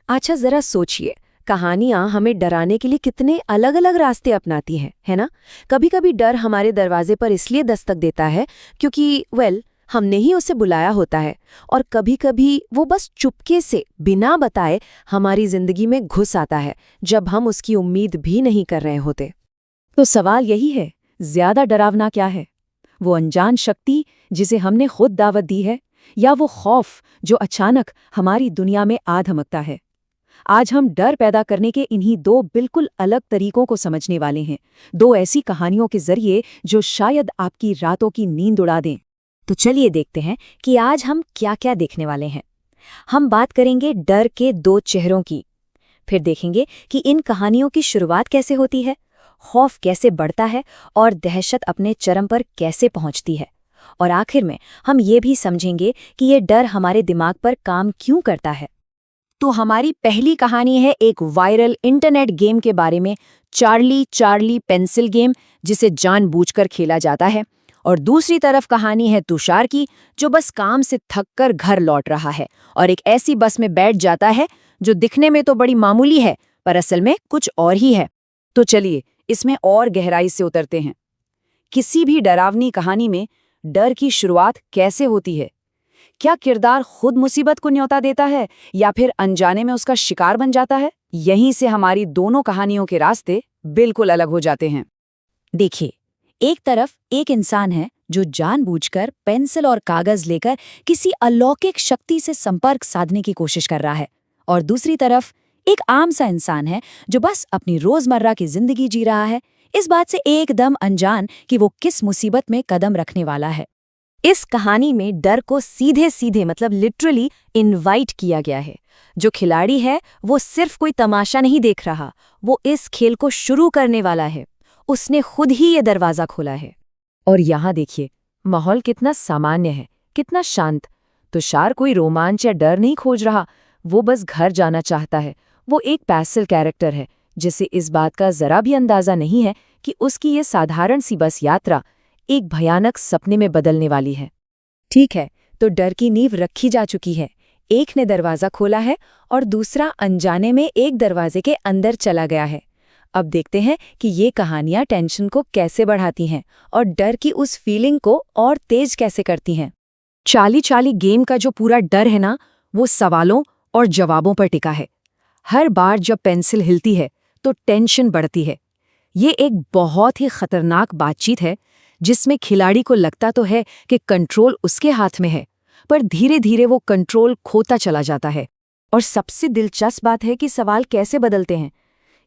अच्छा जरा सोचिए, कहानियां हमें डराने के लिए कितने अलग अलग रास्ते अपनाती हैं, है ना? कभी कभी डर हमारे दरवाजे पर इसलिए दस्तक देता है क्योंकि हमने ही उसे बुलाया होता है। और कभी कभी वो बस चुपके से बिना बताए हमारी जिंदगी में घुस आता है, जब हम उसकी उम्मीद भी नहीं कर रहे होते। तो सवाल यही है, ज्यादा डरावना क्या है? वो अनजान शक्ति जिसे हमने खुद दावत दी है, या वो खौफ जो अचानक हमारी दुनिया में आ धमकता है? आज हम डर पैदा करने के इन्हीं दो बिल्कुल अलग तरीकों को समझने वाले हैं, दो ऐसी कहानियों के जरिए जो शायद आपकी रातों की नींद उड़ा दें। तो चलिए देखते हैं कि आज हम क्या क्या देखने वाले हैं। हम बात करेंगे डर के दो चेहरों की, फिर देखेंगे कि इन कहानियों की शुरुआत कैसे होती है, खौफ कैसे बढ़ता है और दहशत अपने चरम पर कैसे पहुंचती है। और आखिर में हम ये भी समझेंगे कि ये डर हमारे दिमाग पर काम क्यों करता है। तो हमारी पहली कहानी है एक वायरल इंटरनेट गेम के बारे में, चार्ली चार्ली पेंसिल गेम, जिसे जानबूझकर खेला जाता है। और दूसरी तरफ कहानी है तुषार की, जो बस काम से थककर घर लौट रहा है और एक ऐसी बस में बैठ जाता है जो दिखने में तो बड़ी मामूली है, पर असल में कुछ और ही है। तो चलिए इसमें और गहराई से उतरते हैं। किसी भी डरावनी कहानी में डर की शुरुआत कैसे होती है? क्या किरदार खुद मुसीबत को न्योता देता है या फिर अनजाने में उसका शिकार बन जाता है? यहीं से हमारी दोनों कहानियों के रास्ते बिल्कुल अलग हो जाते हैं। देखिए, एक तरफ एक इंसान है जो जानबूझकर पेंसिल और कागज लेकर किसी अलौकिक शक्ति से संपर्क साधने की कोशिश कर रहा है, और दूसरी तरफ एक आम सा इंसान है जो बस अपनी रोजमर्रा की जिंदगी जी रहा है, इस बात से एकदम अनजान कि वो किस मुसीबत में कदम रखने वाला है। इस कहानी में डर को सीधे सीधे लिटरली इनवाइट किया गया है। जो खिलाड़ी है वो सिर्फ कोई तमाशा नहीं देख रहा, वो इस खेल को शुरू करने वाला है। उसने खुद ही ये दरवाजा खोला है। और यहाँ देखिए, माहौल कितना सामान्य है, कितना शांत। तुषार कोई रोमांच या डर नहीं खोज रहा, वो बस घर जाना चाहता है। वो एक पैसिव कैरेक्टर है जिसे इस बात का जरा भी अंदाजा नहीं है कि उसकी ये साधारण सी बस यात्रा एक भयानक सपने में बदलने वाली है। ठीक है, तो डर की नींव रखी जा चुकी है। एक ने दरवाजा खोला है और दूसरा अनजाने में एक दरवाजे के अंदर चला गया है। अब देखते हैं कि ये कहानियां टेंशन को कैसे बढ़ाती हैं और डर की उस फीलिंग को और तेज कैसे करती हैं। चाली चाली गेम का जो पूरा डर है ना, वो सवालों और जवाबों पर टिका है। हर बार जब पेंसिल हिलती है तो टेंशन बढ़ती है। ये एक बहुत ही खतरनाक बातचीत है जिसमें खिलाड़ी को लगता तो है कि कंट्रोल उसके हाथ में है, पर धीरे धीरे वो कंट्रोल खोता चला जाता है। और सबसे दिलचस्प बात है कि सवाल कैसे बदलते हैं।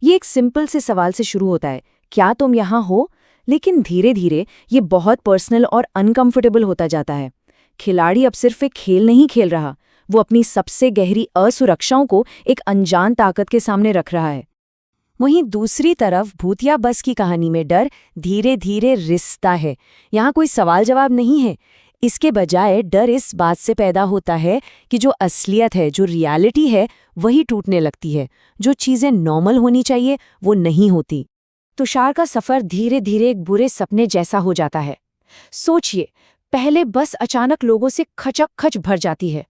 ये एक सिंपल से सवाल से शुरू होता है, क्या तुम यहाँ हो? लेकिन धीरे धीरे ये बहुत पर्सनल और अनकंफर्टेबल होता जाता है। खिलाड़ी अब सिर्फ एक खेल नहीं खेल रहा, वो अपनी सबसे गहरी असुरक्षाओं को एक अनजान ताकत के सामने रख रहा है। वहीं दूसरी तरफ भूतिया बस की कहानी में डर धीरे धीरे रिश्ता है। यहाँ कोई सवाल जवाब नहीं है, इसके बजाय डर इस बात से पैदा होता है कि जो असलियत है, जो रियलिटी है, वही टूटने लगती है। जो चीज़ें नॉर्मल होनी चाहिए वो नहीं होती। तुषार का सफ़र धीरे धीरे एक बुरे सपने जैसा हो जाता है। सोचिए, पहले बस अचानक लोगों से खचक भर जाती है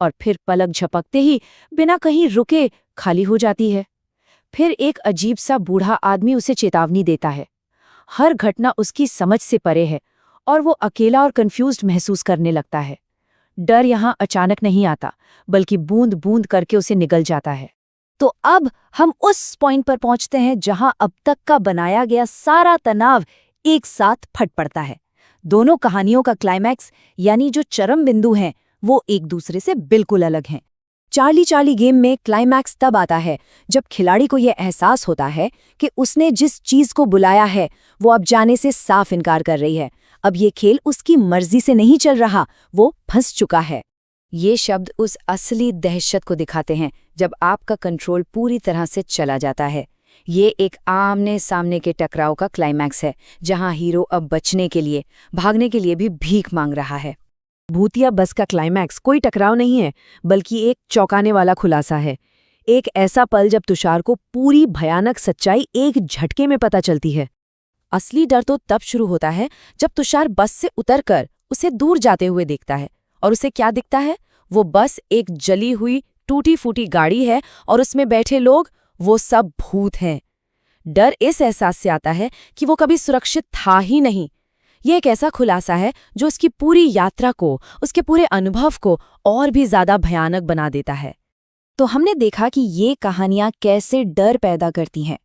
और फिर पलक झपकते ही बिना कहीं रुके खाली हो जाती है। फिर एक अजीब सा बूढ़ा आदमी उसे चेतावनी देता है। हर घटना उसकी समझ से परे है और वो अकेला और कंफ्यूज्ड महसूस करने लगता है। डर यहाँ अचानक नहीं आता, बल्कि बूंद बूंद करके उसे निगल जाता है। तो अब हम उस पॉइंट पर पहुंचते हैं जहां अब तक का बनाया गया सारा तनाव एक साथ फट पड़ता है। दोनों कहानियों का क्लाइमैक्स यानी जो चरम बिंदु हैं, वो एक दूसरे से बिल्कुल अलग हैं। चार्ली चार्ली गेम में क्लाइमैक्स तब आता है जब खिलाड़ी को यह एहसास होता है कि उसने जिस चीज को बुलाया है वो अब जाने से साफ इनकार कर रही है। अब ये खेल उसकी मर्जी से नहीं चल रहा, वो फंस चुका है। ये शब्द उस असली दहशत को दिखाते हैं जब आपका कंट्रोल पूरी तरह से चला जाता है। ये एक आमने सामने के टकराव का क्लाइमैक्स है जहां हीरो अब बचने के लिए, भागने के लिए भी भीख मांग रहा है। भूतिया बस का क्लाइमैक्स कोई टकराव नहीं है, बल्कि एक चौंकाने वाला खुलासा है। एक ऐसा पल जब तुषार को पूरी भयानक सच्चाई एक झटके में पता चलती है। असली डर तो तब शुरू होता है जब तुषार बस से उतरकर उसे दूर जाते हुए देखता है, और उसे क्या दिखता है? वो बस एक जली हुई टूटी फूटी गाड़ी है और उसमें बैठे लोग, वो सब भूत हैं। डर इस एहसास से आता है कि वो कभी सुरक्षित था ही नहीं। ये एक ऐसा खुलासा है जो उसकी पूरी यात्रा को, उसके पूरे अनुभव को और भी ज्यादा भयानक बना देता है। तो हमने देखा कि ये कहानियां कैसे डर पैदा करती हैं,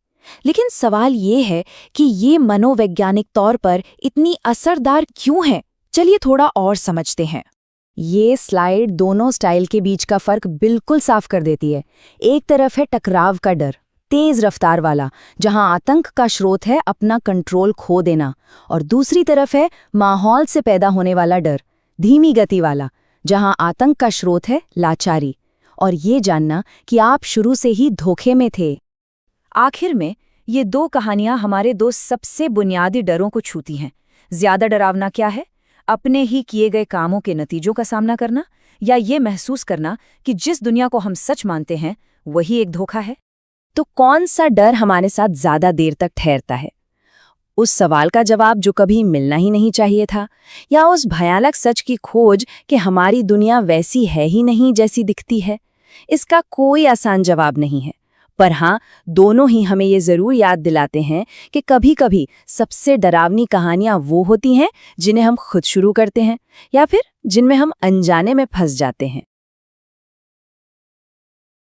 लेकिन सवाल ये है कि ये मनोवैज्ञानिक तौर पर इतनी असरदार क्यों है? चलिए थोड़ा और समझते हैं। ये स्लाइड दोनों स्टाइल के बीच का फर्क बिल्कुल साफ कर देती है। एक तरफ है टकराव का डर, तेज रफ्तार वाला, जहां आतंक का स्रोत है अपना कंट्रोल खो देना, और दूसरी तरफ है माहौल से पैदा होने वाला डर, धीमी गति वाला, जहां आतंक का स्रोत है लाचारी और ये जानना कि आप शुरू से ही धोखे में थे। आखिर में ये दो कहानियां हमारे दो सबसे बुनियादी डरों को छूती हैं। ज्यादा डरावना क्या है? अपने ही किए गए कामों के नतीजों का सामना करना, या ये महसूस करना कि जिस दुनिया को हम सच मानते हैं वही एक धोखा है? तो कौन सा डर हमारे साथ ज्यादा देर तक ठहरता है? उस सवाल का जवाब जो कभी मिलना ही नहीं चाहिए था, या उस भयानक सच की खोज कि हमारी दुनिया वैसी है ही नहीं जैसी दिखती है? इसका कोई आसान जवाब नहीं है, पर हाँ, दोनों ही हमें ये जरूर याद दिलाते हैं कि कभी-कभी सबसे डरावनी कहानियां वो होती हैं जिन्हें हम खुद शुरू करते हैं या फिर जिनमें हम अनजाने में फंस जाते हैं।